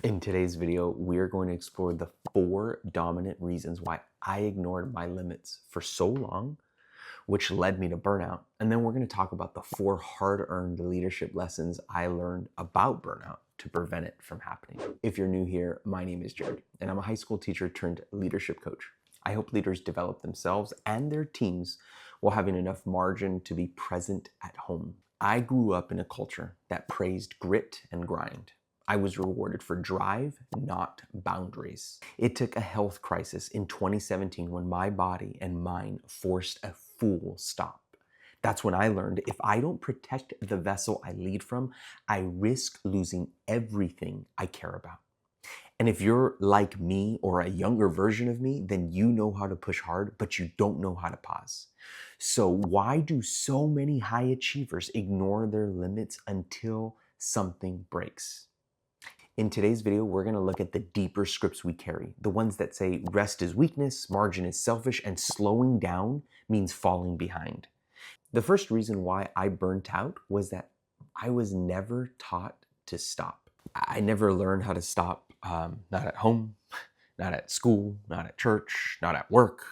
In today's video, we're going to explore the 4 dominant reasons why I ignored my limits for so long, which led me to burnout. And then we're going to talk about the 4 hard-earned leadership lessons I learned about burnout to prevent it from happening. If you're new here, my name is Jared, and I'm a high school teacher turned leadership coach. I help leaders develop themselves and their teams while having enough margin to be present at home. I grew up in a culture that praised grit and grind. I was rewarded for drive, not boundaries. It took a health crisis in 2017 when my body and mind forced a full stop. That's when I learned if I don't protect the vessel I lead from, I risk losing everything I care about. And if you're like me or a younger version of me, then you know how to push hard, but you don't know how to pause. So why do so many high achievers ignore their limits until something breaks? In today's video, we're going to look at the deeper scripts we carry, the ones that say rest is weakness, margin is selfish, and slowing down means falling behind. The first reason why I burnt out was that I was never taught to stop. I never learned how to stop, not at home, not at school, not at church, not at work,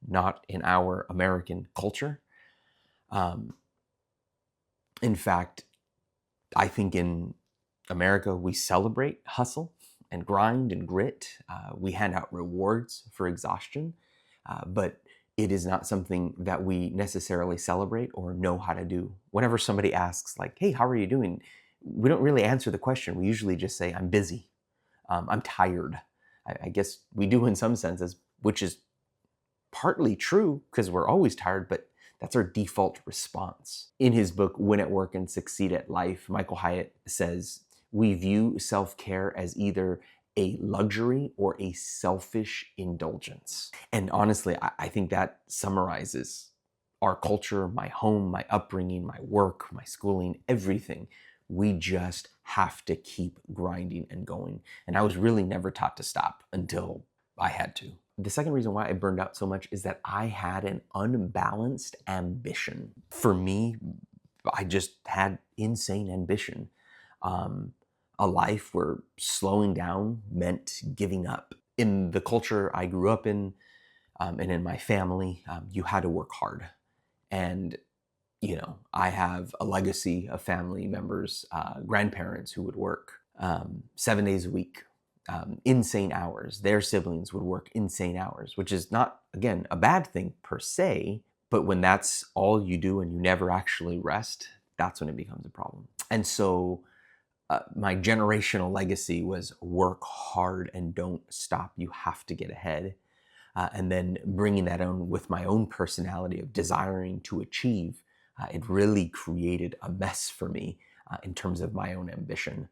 not in our American culture. In fact, I think in America, we celebrate hustle and grind and grit. We hand out rewards for exhaustion, but it is not something that we necessarily celebrate or know how to do. Whenever somebody asks like, hey, how are you doing? We don't really answer the question. We usually just say, I'm busy. I'm tired. I guess we do in some senses, which is partly true because we're always tired, but that's our default response. In his book, Win at Work and Succeed at Life, Michael Hyatt says, we view self-care as either a luxury or a selfish indulgence. And honestly, I think that summarizes our culture, my home, my upbringing, my work, my schooling, everything. We just have to keep grinding and going. And I was really never taught to stop until I had to. The second reason why I burned out so much is that I had an unbalanced ambition. For me, I just had insane ambition. A life where slowing down meant giving up. In the culture I grew up in, and in my family, you had to work hard. And, you know, I have a legacy of family members, grandparents who would work 7 days a week, insane hours. Their siblings would work insane hours, which is not, again, a bad thing per se, but when that's all you do and you never actually rest, that's when it becomes a problem. And so my generational legacy was work hard and don't stop. You have to get ahead. And then bringing that on with my own personality of desiring to achieve, it really created a mess for me in terms of my own ambition.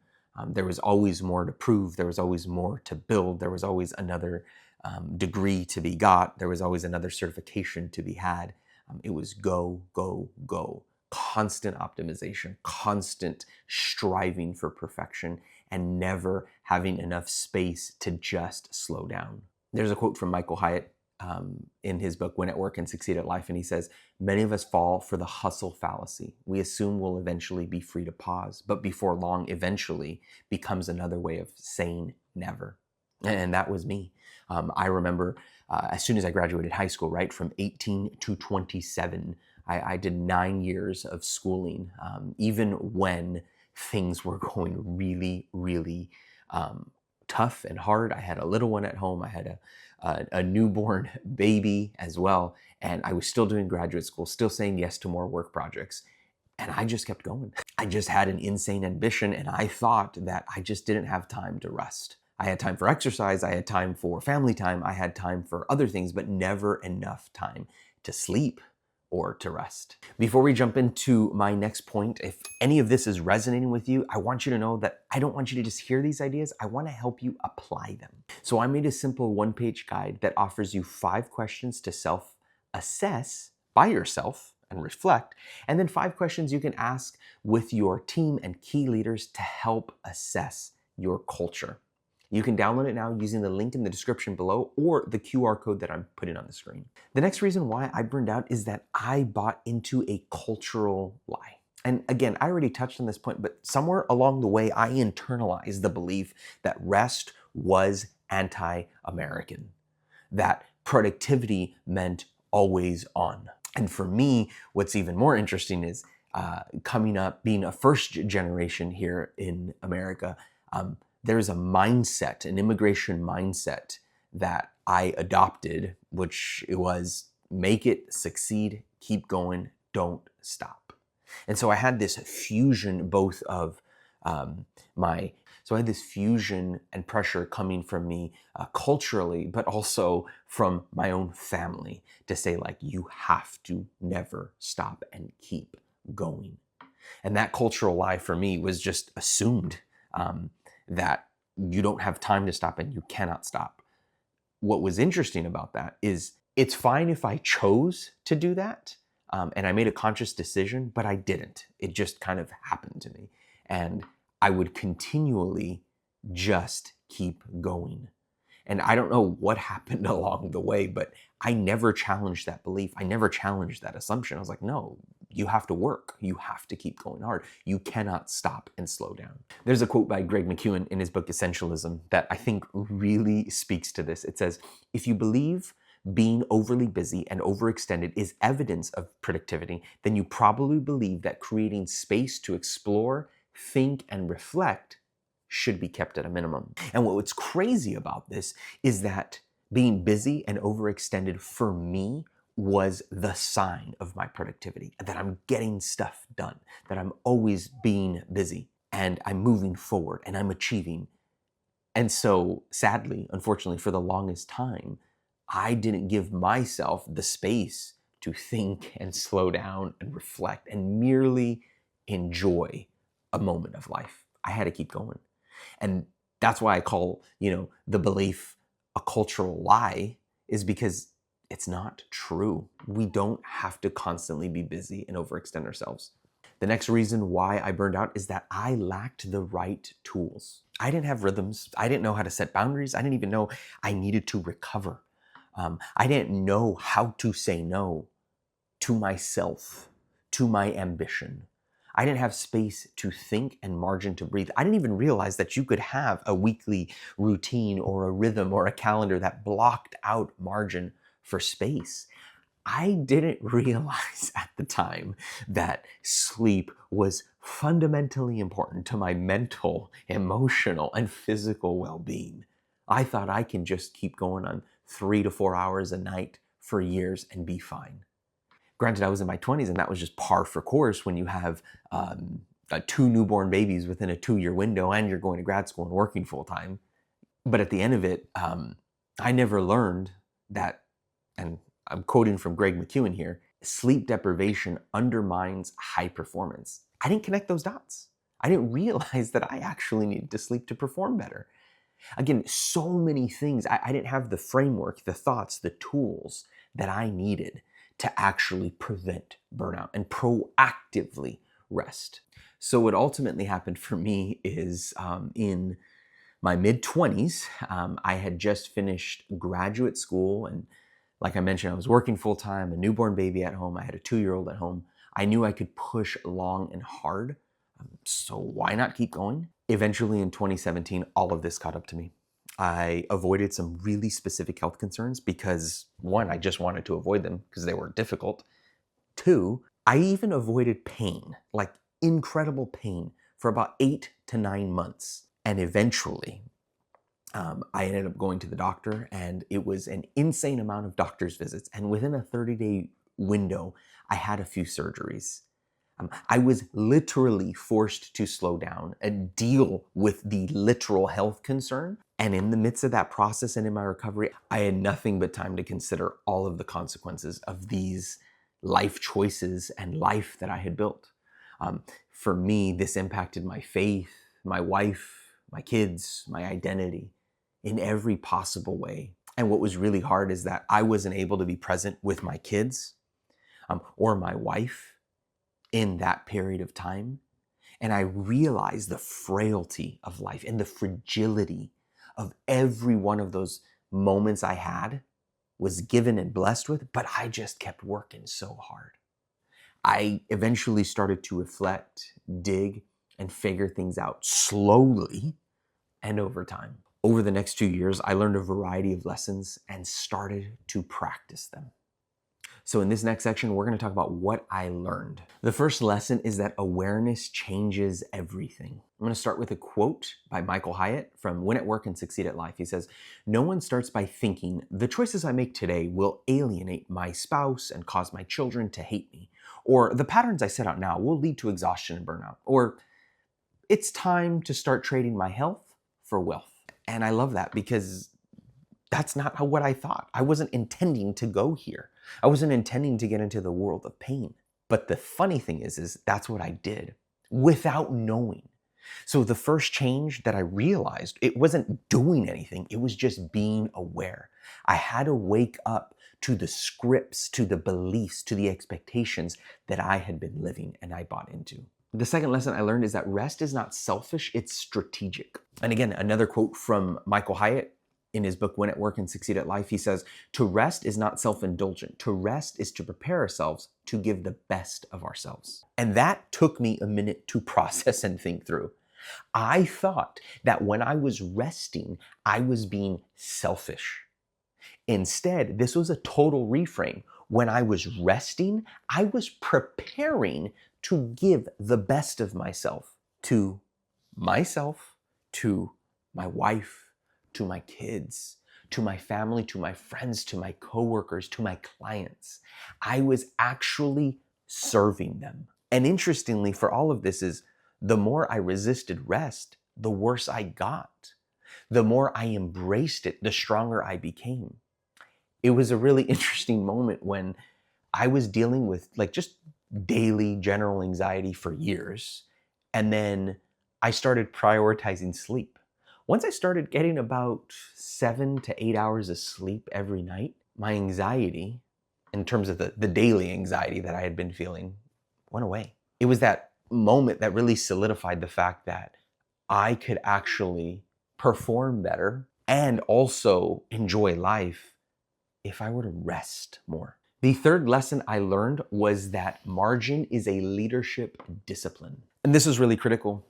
There was always more to prove. There was always more to build. There was always another degree to be got. There was always another certification to be had. It was go, go, go. Constant optimization, constant striving for perfection, and never having enough space to just slow down. There's a quote from Michael Hyatt in his book, Win at Work and Succeed at Life, and he says, many of us fall for the hustle fallacy. We assume we'll eventually be free to pause, but before long, eventually becomes another way of saying never. And that was me. I remember as soon as I graduated high school, right, from 18 to 27, I did 9 years of schooling, even when things were going really, really tough and hard. I had a little one at home. I had a newborn baby as well. And I was still doing graduate school, still saying yes to more work projects. And I just kept going. I just had an insane ambition, and I thought that I just didn't have time to rest. I had time for exercise, I had time for family time, I had time for other things, but never enough time to sleep or to rest. Before we jump into my next point, if any of this is resonating with you, I want you to know that I don't want you to just hear these ideas, I want to help you apply them. So I made a simple one-page guide that offers you 5 questions to self-assess by yourself and reflect, and then 5 questions you can ask with your team and key leaders to help assess your culture. You can download it now using the link in the description below or the QR code that I'm putting on the screen. The next reason why I burned out is that I bought into a cultural lie. And again, I already touched on this point, but somewhere along the way, I internalized the belief that rest was anti-American, that productivity meant always on. And for me, what's even more interesting is coming up, being a first generation here in America, there's a mindset, an immigration mindset that I adopted, which it was make it, succeed, keep going, don't stop. And so I had this fusion both of so I had this fusion and pressure coming from me culturally, but also from my own family to say, like, you have to never stop and keep going. And that cultural lie for me was just assumed that you don't have time to stop and you cannot stop. What was interesting about that is it's fine if I chose to do that and I made a conscious decision, but I didn't. It just kind of happened to me. And I would continually just keep going. And I don't know what happened along the way, but I never challenged that belief. I never challenged that assumption. I was like, no, you have to work. You have to keep going hard. You cannot stop and slow down. There's a quote by Greg McKeown in his book Essentialism that I think really speaks to this. It says, if you believe being overly busy and overextended is evidence of productivity, then you probably believe that creating space to explore, think, and reflect should be kept at a minimum. And what's crazy about this is that being busy and overextended for me was the sign of my productivity, that I'm getting stuff done, that I'm always being busy and I'm moving forward and I'm achieving. And so sadly, unfortunately, for the longest time, I didn't give myself the space to think and slow down and reflect and merely enjoy a moment of life. I had to keep going. And that's why I call, the belief a cultural lie, is because it's not true. We don't have to constantly be busy and overextend ourselves. The next reason why I burned out is that I lacked the right tools. I didn't have rhythms. I didn't know how to set boundaries. I didn't even know I needed to recover. I didn't know how to say no to myself, to my ambition. I didn't have space to think and margin to breathe. I didn't even realize that you could have a weekly routine or a rhythm or a calendar that blocked out margin for space. I didn't realize at the time that sleep was fundamentally important to my mental, emotional, and physical well-being. I thought I can just keep going on 3 to 4 hours a night for years and be fine. Granted, I was in my 20s and that was just par for course when you have 2 newborn babies within a 2-year window and you're going to grad school and working full time. But at the end of it, I never learned that, and I'm quoting from Greg McKeown here, sleep deprivation undermines high performance. I didn't connect those dots. I didn't realize that I actually needed to sleep to perform better. Again, so many things. I didn't have the framework, the thoughts, the tools that I needed to actually prevent burnout and proactively rest. So what ultimately happened for me is in my mid-20s, I had just finished graduate school, and like I mentioned, I was working full-time, a newborn baby at home, I had a 2-year-old at home. I knew I could push long and hard, so why not keep going? Eventually in 2017, all of this caught up to me. I avoided some really specific health concerns because, one, I just wanted to avoid them because they were difficult. 2, I even avoided pain, like incredible pain, for about 8 to 9 months. And eventually, I ended up going to the doctor, and it was an insane amount of doctor's visits. And within a 30-day window, I had a few surgeries. I was literally forced to slow down and deal with the literal health concern. And in the midst of that process and in my recovery, I had nothing but time to consider all of the consequences of these life choices and life that I had built. For me, this impacted my faith, my wife, my kids, my identity in every possible way. And what was really hard is that I wasn't able to be present with my kids or my wife in that period of time. And I realized the frailty of life and the fragility of every one of those moments I had was given and blessed with, but I just kept working so hard. I eventually started to reflect, dig, and figure things out slowly and over time. Over the next 2 years, I learned a variety of lessons and started to practice them. So in this next section, we're going to talk about what I learned. The first lesson is that awareness changes everything. I'm going to start with a quote by Michael Hyatt from Win at Work and Succeed at Life. He says, "No one starts by thinking, the choices I make today will alienate my spouse and cause my children to hate me. Or the patterns I set out now will lead to exhaustion and burnout. Or it's time to start trading my health for wealth." And I love that because that's not what I thought. I wasn't intending to go here. I wasn't intending to get into the world of pain. But the funny thing is that's what I did without knowing. So the first change that I realized, it wasn't doing anything. It was just being aware. I had to wake up to the scripts, to the beliefs, to the expectations that I had been living and I bought into. The second lesson I learned is that rest is not selfish, it's strategic. And again, another quote from Michael Hyatt in his book, Win at Work and Succeed at Life. He says, "To rest is not self-indulgent. To rest is to prepare ourselves to give the best of ourselves." And that took me a minute to process and think through. I thought that when I was resting, I was being selfish. Instead, this was a total reframe. When I was resting, I was preparing to give the best of myself, to my wife, to my kids, to my family, to my friends, to my coworkers, to my clients. I was actually serving them. And interestingly, for all of this is the more I resisted rest, the worse I got. The more I embraced it, the stronger I became. It was a really interesting moment when I was dealing with just daily general anxiety for years. And then I started prioritizing sleep. Once I started getting about 7 to 8 hours of sleep every night, my anxiety, in terms of the daily anxiety that I had been feeling, went away. It was that moment that really solidified the fact that I could actually perform better and also enjoy life if I were to rest more. The third lesson I learned was that margin is a leadership discipline. And this is really critical.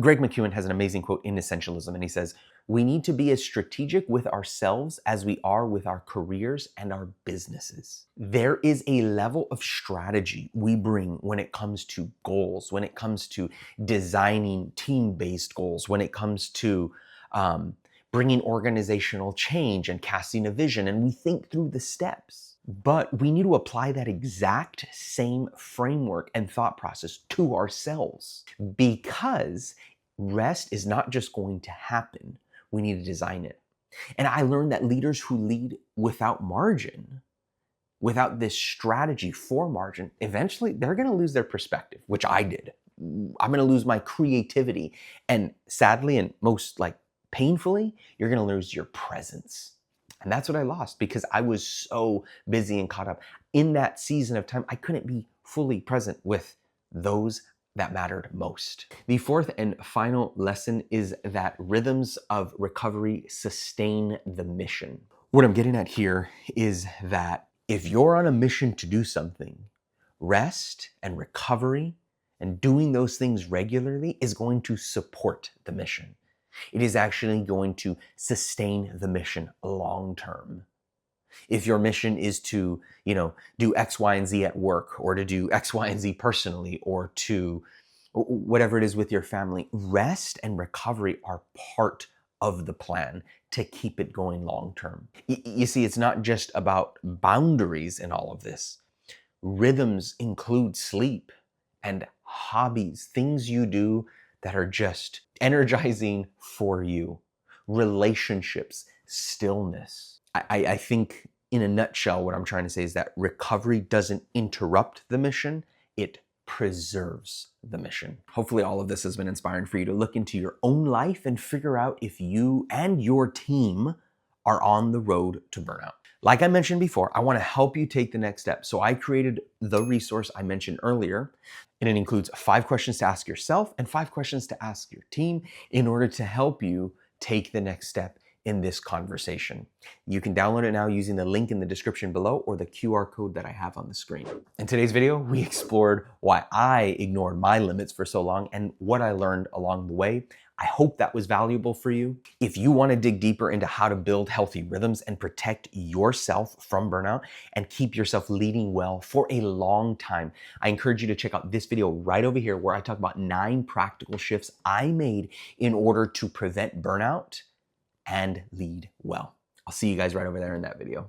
Greg McKeown has an amazing quote in Essentialism, and he says, "We need to be as strategic with ourselves as we are with our careers and our businesses." There is a level of strategy we bring when it comes to goals, when it comes to designing team-based goals, when it comes to bringing organizational change and casting a vision, and we think through the steps. But we need to apply that exact same framework and thought process to ourselves, because rest is not just going to happen. We need to design it. And I learned that leaders who lead without margin, without this strategy for margin, eventually they're going to lose their perspective, which I did. I'm going to lose my creativity. And sadly, and most painfully, you're going to lose your presence. And that's what I lost because I was so busy and caught up. In that season of time, I couldn't be fully present with those that mattered most. The fourth and final lesson is that rhythms of recovery sustain the mission. What I'm getting at here is that if you're on a mission to do something, rest and recovery and doing those things regularly is going to support the mission. It is actually going to sustain the mission long term. If your mission is to, do X, Y, and Z at work, or to do X, Y, and Z personally, or to whatever it is with your family, rest and recovery are part of the plan to keep it going long term. You see, it's not just about boundaries in all of this. Rhythms include sleep and hobbies, things you do that are just energizing for you, relationships, stillness. I think in a nutshell, what I'm trying to say is that recovery doesn't interrupt the mission, it preserves the mission. Hopefully all of this has been inspiring for you to look into your own life and figure out if you and your team are on the road to burnout. Like I mentioned before, I want to help you take the next step. So I created the resource I mentioned earlier, and it includes 5 questions to ask yourself and 5 questions to ask your team in order to help you take the next step in this conversation. You can download it now using the link in the description below or the QR code that I have on the screen. In today's video, we explored why I ignored my limits for so long and what I learned along the way. I hope that was valuable for you. If you want to dig deeper into how to build healthy rhythms and protect yourself from burnout and keep yourself leading well for a long time, I encourage you to check out this video right over here where I talk about 9 practical shifts I made in order to prevent burnout and lead well. I'll see you guys right over there in that video.